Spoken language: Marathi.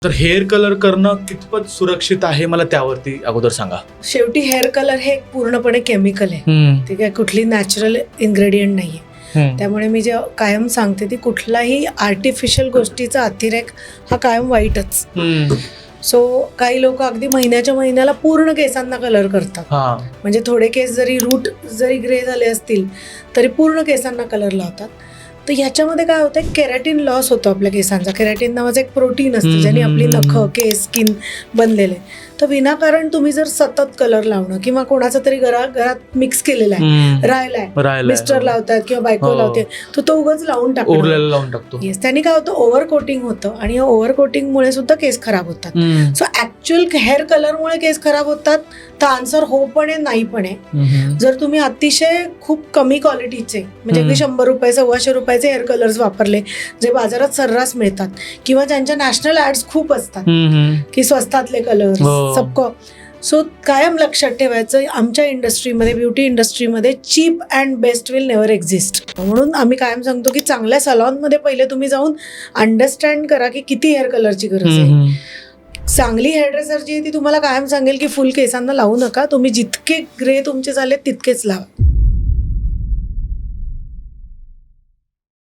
तर हेअर कलर करणं कितपत सुरक्षित आहे मला त्यावरती अगोदर सांगा. शेवटी हेअर कलर हे पूर्णपणे केमिकल आहे, ते काय कुठली नॅचरल इन्ग्रेडियंट नाहीये. त्यामुळे मी जे कायम सांगते ती कुठलाही आर्टिफिशियल गोष्टीचा अतिरेक हा कायम वाईटच. सो काही लोक अगदी महिन्याच्या महिन्याला पूर्ण केसांना कलर करतात. म्हणजे थोडे केस जरी रूट जरी ग्रे झाले असतील तरी पूर्ण केसांना कलर लावतात. तर ह्याच्यामध्ये काय होतं, केरॅटिन लॉस होतो आपल्या केसांचा. केरॅटिन नावाचं एक प्रोटीन असतं ज्याने आपली नखं केस स्किन बनलेले. तर विनाकारण तुम्ही जर सतत कलर लावणं किंवा कोणाचा तरी घरात मिक्स केलेला आहे, राहिलाय, मिस्टर लावतात किंवा बायको लावते, तो उगाच लावून टाकतो. येस, त्यांनी काय होतं, ओव्हर कोटिंग होतं आणि या ओव्हर कोटिंगमुळे सुद्धा केस खराब होतात. सो ऍक्च्युअल हेअर कलरमुळे केस खराब होतात तर आन्सर हो पण आहे नाही पण आहे. जर तुम्ही अतिशय खूप कमी क्वालिटीचे म्हणजे अगदी 100 रुपये 125 रुपयाचे हेअर कलर्स वापरले जे बाजारात सर्रास मिळतात किंवा ज्यांच्या नॅशनल ऍड्स खूप असतात की स्वस्तातले कलर्स सबको. सो कायम लक्षात ठेवायचं, आमच्या इंडस्ट्रीमध्ये, ब्युटी इंडस्ट्रीमध्ये cheap and best will never exist. म्हणून आम्ही कायम सांगतो की चांगल्या सलॉनमध्ये पहिले तुम्ही जाऊन अंडरस्टँड करा की किती हेअर कलरची गरज आहे. चांगली हेअरड्रेसर जी आहे ती तुम्हाला कायम सांगेल की फुल केसांना लावू नका, तुम्ही जितके ग्रे तुमचे झाले तितकेच लावा.